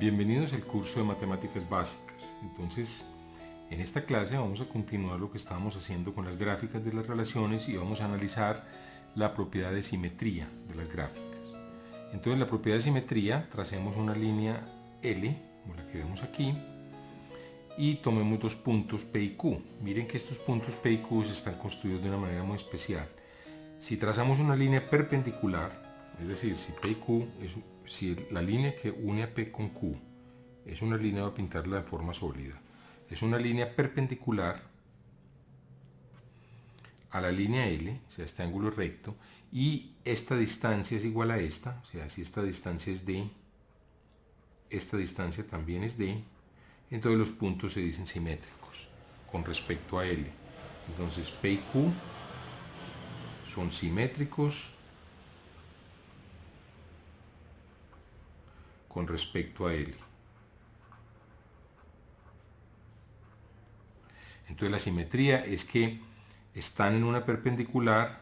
Bienvenidos al curso de matemáticas básicas. Entonces, en esta clase vamos a continuar lo que estábamos haciendo con las gráficas de las relaciones y vamos a analizar la propiedad de simetría de las gráficas. Entonces, la propiedad de simetría, tracemos una línea L, como la que vemos aquí, y tomemos dos puntos P y Q. Miren que estos puntos P y Q están construidos de una manera muy especial. Si trazamos una línea perpendicular, es decir, si P y Q si la línea que une a P con Q es una línea, voy a pintarla de forma sólida, es una línea perpendicular a la línea L, o sea, este ángulo recto, y esta distancia es igual a esta, o sea, si esta distancia es D, esta distancia también es D, entonces los puntos se dicen simétricos con respecto a L. Entonces P y Q son simétricos con respecto a L. Entonces la simetría es que están en una perpendicular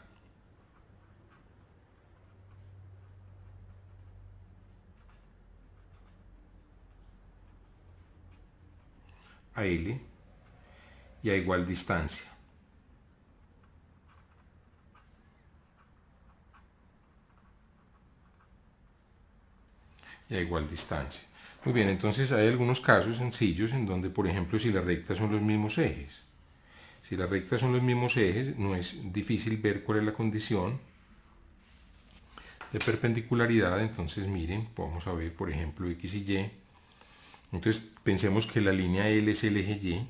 a L y a igual distancia. Y a igual distancia. Muy bien, entonces hay algunos casos sencillos en donde, por ejemplo, si las rectas son los mismos ejes. Si las rectas son los mismos ejes, no es difícil ver cuál es la condición de perpendicularidad. Entonces, miren, vamos a ver, por ejemplo, X y Y. Entonces, pensemos que la línea L es el eje Y.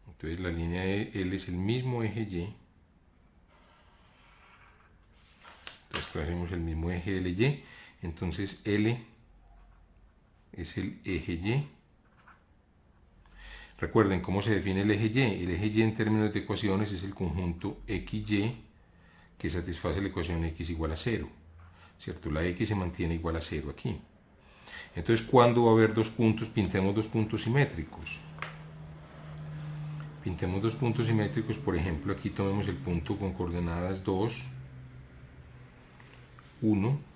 Entonces, la línea L es el mismo eje Y. Entonces, tracemos el mismo eje LY. Entonces, L es el eje Y. Recuerden cómo se define el eje Y. El eje Y en términos de ecuaciones es el conjunto XY que satisface la ecuación X igual a 0. ¿Cierto? La X se mantiene igual a 0 aquí. Entonces, ¿cuándo va a haber dos puntos? Pintemos dos puntos simétricos. Pintemos dos puntos simétricos, por ejemplo, aquí tomemos el punto con coordenadas 2, 1.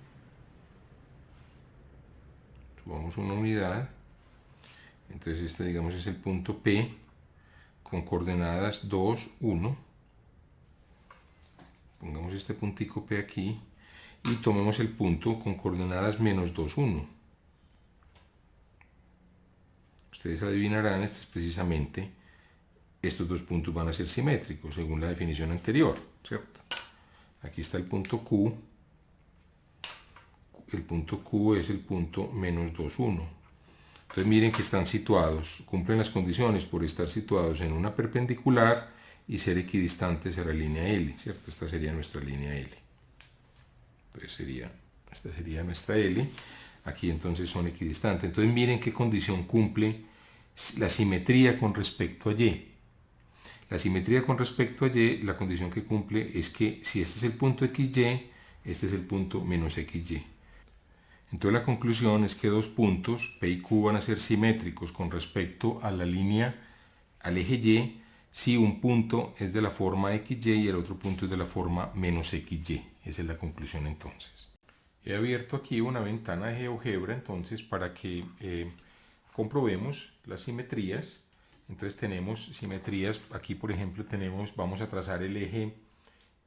Subamos una unidad. Entonces este, digamos, es el punto P con coordenadas 2, 1. Pongamos este puntico P aquí y tomemos el punto con coordenadas menos 2, 1. Ustedes adivinarán, este es precisamente, estos dos puntos van a ser simétricos según la definición anterior, ¿cierto? Aquí está el punto Q. El punto Q es el punto menos 2, 1. Entonces miren que están situados, cumplen las condiciones por estar situados en una perpendicular y ser equidistantes a la línea L, ¿cierto? Esta sería nuestra línea L. Entonces esta sería nuestra L. Aquí entonces son equidistantes. Entonces miren qué condición cumple la simetría con respecto a Y. La simetría con respecto a Y, la condición que cumple es que si este es el punto XY, este es el punto menos XY. Entonces la conclusión es que dos puntos, P y Q, van a ser simétricos con respecto a la línea, al eje Y, si un punto es de la forma XY y el otro punto es de la forma menos XY. Esa es la conclusión entonces. He abierto aquí una ventana de GeoGebra entonces para que comprobemos las simetrías. Entonces tenemos simetrías, aquí por ejemplo vamos a trazar el eje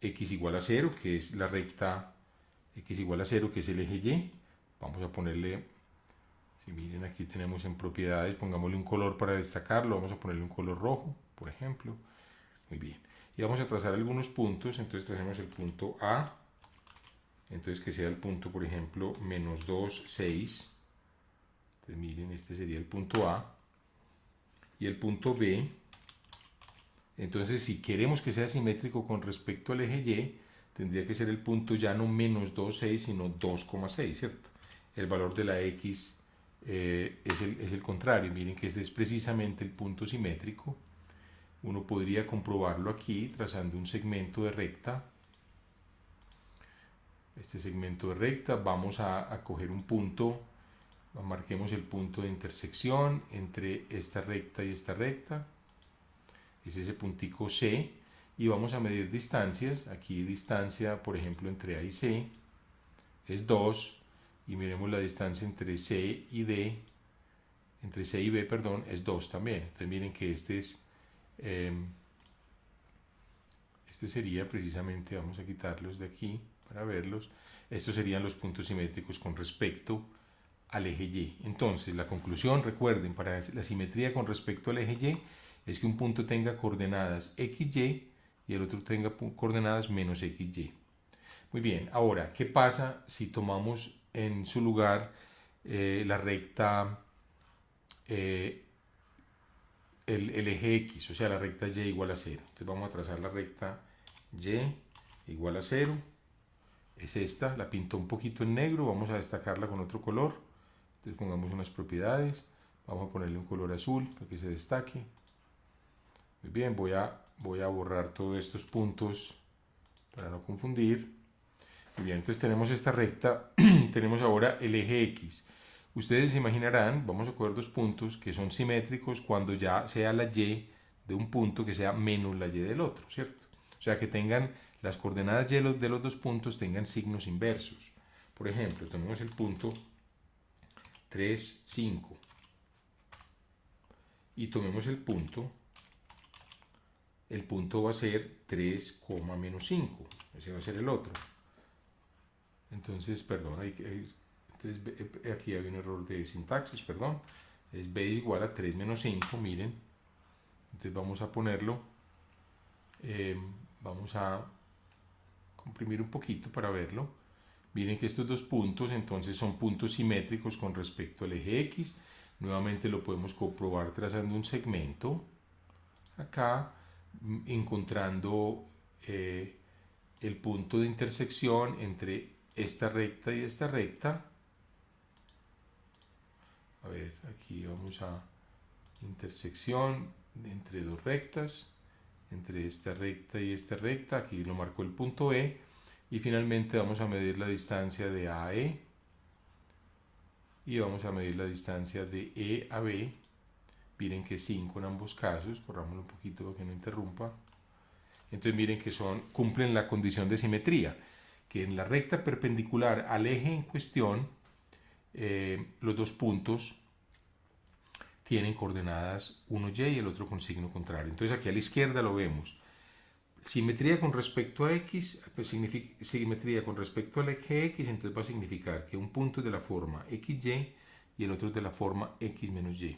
X igual a 0, que es la recta X igual a 0, que es el eje Y. Vamos a ponerle, si miren aquí tenemos en propiedades, pongámosle un color para destacarlo, vamos a ponerle un color rojo, por ejemplo. Muy bien. Y vamos a trazar algunos puntos, entonces trazamos el punto A, entonces que sea el punto, por ejemplo, menos 2, 6. Entonces miren, este sería el punto A. Y el punto B, entonces si queremos que sea simétrico con respecto al eje Y, tendría que ser el punto ya no menos 2, 6, sino 2,6, ¿cierto? El valor de la X es el contrario. Miren que este es precisamente el punto simétrico. Uno podría comprobarlo aquí trazando un segmento de recta. Este segmento de recta, vamos a coger un punto, marquemos el punto de intersección entre esta recta y esta recta. Es ese puntico C. Y vamos a medir distancias. Aquí distancia, por ejemplo, entre A y C es 2. y miremos la distancia entre C y D, entre C y B, perdón, es 2 también. Entonces miren que este sería precisamente, vamos a quitarlos de aquí para verlos, estos serían los puntos simétricos con respecto al eje Y. Entonces la conclusión, recuerden, para la simetría con respecto al eje Y es que un punto tenga coordenadas XY y el otro tenga coordenadas menos XY. Muy bien, ahora, ¿qué pasa si tomamos en su lugar la recta, el eje X, o sea, la recta Y igual a 0? Entonces vamos a trazar la recta Y igual a 0. Es esta, la pinto un poquito en negro, vamos a destacarla con otro color. Entonces pongamos unas propiedades, vamos a ponerle un color azul para que se destaque. Muy bien, voy a borrar todos estos puntos para no confundir. Muy bien, entonces tenemos esta recta, tenemos ahora el eje X. Ustedes se imaginarán, vamos a coger dos puntos que son simétricos cuando ya sea la Y de un punto que sea menos la Y del otro, ¿cierto? O sea, que tengan las coordenadas Y de los dos puntos tengan signos inversos. Por ejemplo, tenemos el punto 3, 5 y tomemos el punto va a ser 3, menos 5, ese va a ser el otro. Entonces, perdón, entonces aquí hay un error de sintaxis, perdón. Es b igual a 3 menos 5, miren. Entonces vamos a ponerlo, vamos a comprimir un poquito para verlo. Miren que estos dos puntos entonces son puntos simétricos con respecto al eje X. Nuevamente lo podemos comprobar trazando un segmento. Acá, encontrando el punto de intersección entre esta recta y esta recta. A ver, aquí vamos a intersección entre dos rectas, entre esta recta y esta recta, aquí lo marcó el punto E, y finalmente vamos a medir la distancia de A a E, y vamos a medir la distancia de E a B. Miren que es 5 en ambos casos, corrámoslo un poquito para que no interrumpa. Entonces miren que cumplen la condición de simetría, que en la recta perpendicular al eje en cuestión, los dos puntos tienen coordenadas uno Y y el otro con signo contrario. Entonces aquí a la izquierda lo vemos. Simetría con respecto a X, pues significa simetría con respecto al eje X, entonces va a significar que un punto es de la forma XY y el otro es de la forma X menos Y.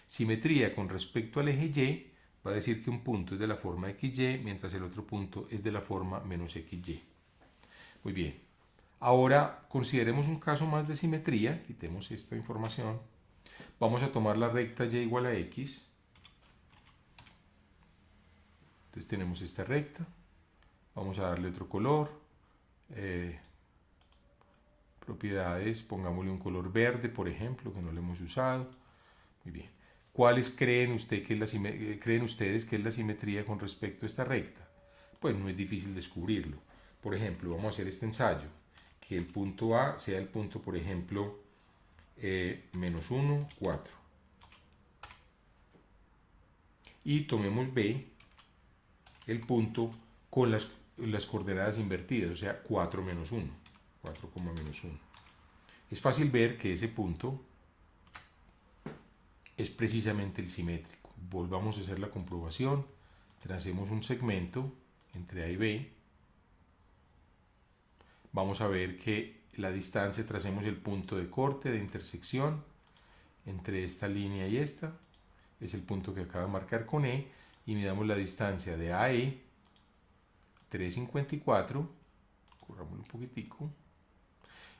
Simetría con respecto al eje Y va a decir que un punto es de la forma XY, mientras el otro punto es de la forma menos XY. Muy bien. Ahora consideremos un caso más de simetría. Quitemos esta información. Vamos a tomar la recta Y igual a X. Entonces tenemos esta recta. Vamos a darle otro color. Propiedades, pongámosle un color verde, por ejemplo, que no lo hemos usado. Muy bien. ¿Cuáles creen ustedes que es la simetría con respecto a esta recta? Pues no es difícil descubrirlo. Por ejemplo, vamos a hacer este ensayo. Que el punto A sea el punto, por ejemplo, menos 1, 4. Y tomemos B, el punto con las coordenadas invertidas, o sea, 4 menos 1. 4, menos 1. Es fácil ver que ese punto es precisamente el simétrico. Volvamos a hacer la comprobación. Tracemos un segmento entre A y B. Vamos a ver que la distancia, tracemos el punto de corte, de intersección entre esta línea y esta. Es el punto que acabo de marcar con E. Y midamos la distancia de A a E, 3,54. Corramos un poquitico.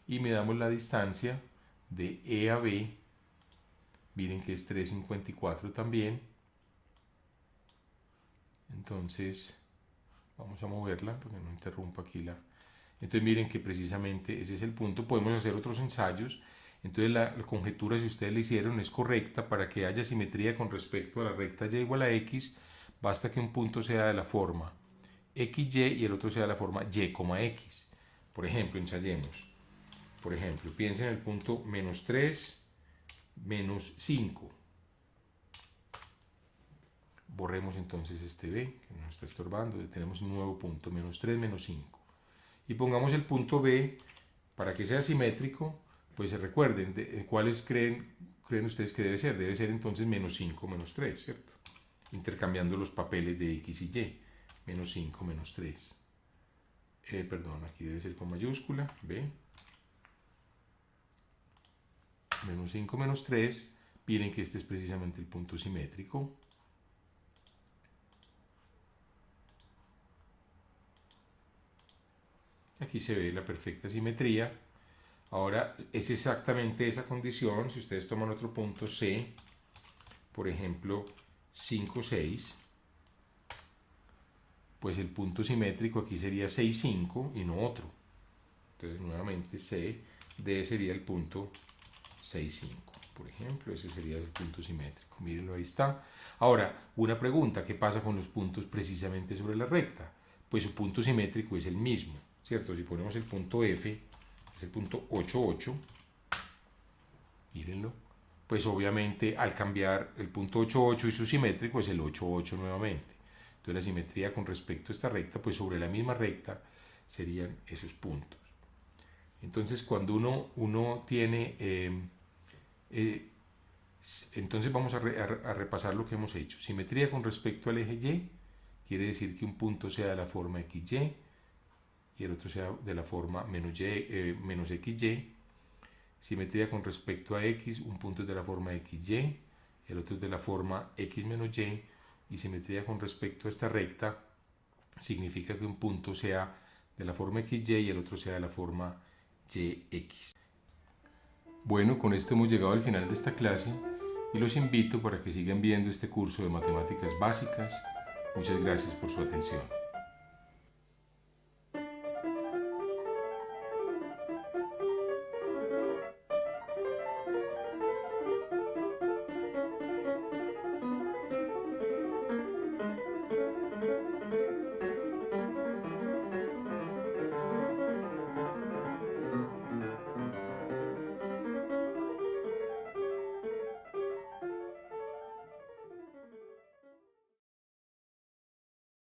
Y midamos la distancia de E a B. Miren que es 3,54 también. Entonces, vamos a moverla para que no interrumpa aquí la... Entonces miren que precisamente ese es el punto. Podemos hacer otros ensayos. Entonces la conjetura, si ustedes la hicieron, es correcta. Para que haya simetría con respecto a la recta Y igual a X, basta que un punto sea de la forma XY y el otro sea de la forma Y, X. Por ejemplo, ensayemos. Por ejemplo, piensen en el punto menos 3, menos 5. Borremos entonces este B, que nos está estorbando. Tenemos un nuevo punto, menos 3, menos 5. Y pongamos el punto B, para que sea simétrico, Pues recuerden, ¿cuáles creen ustedes que debe ser? Debe ser entonces menos 5, menos 3, ¿cierto? Intercambiando los papeles de x y y. Menos 5, menos 3. Perdón, aquí debe ser con mayúscula, ¿ve? Menos 5, menos 3. Miren que este es precisamente el punto simétrico. Aquí se ve la perfecta simetría. Ahora es exactamente esa condición. Si ustedes toman otro punto C, por ejemplo 5, 6, pues el punto simétrico aquí sería 6, 5 y no otro. Entonces nuevamente C, D sería el punto 6, 5. Por ejemplo, ese sería el punto simétrico. Mírenlo, ahí está. Ahora, una pregunta, ¿qué pasa con los puntos precisamente sobre la recta? Pues su punto simétrico es el mismo, ¿cierto? Si ponemos el punto F, es el punto 8, 8, mírenlo, pues obviamente al cambiar el punto 8, 8 y su simétrico es el 8, 8 nuevamente. Entonces la simetría con respecto a esta recta, pues sobre la misma recta serían esos puntos. Entonces cuando uno tiene... entonces vamos a repasar lo que hemos hecho. Simetría con respecto al eje Y quiere decir que un punto sea de la forma XY y el otro sea de la forma menos XY. Simetría con respecto a X, un punto es de la forma XY, el otro es de la forma X menos Y. Y simetría con respecto a esta recta significa que un punto sea de la forma XY y el otro sea de la forma YX. Bueno, con esto hemos llegado al final de esta clase y los invito para que sigan viendo este curso de matemáticas básicas. Muchas gracias por su atención.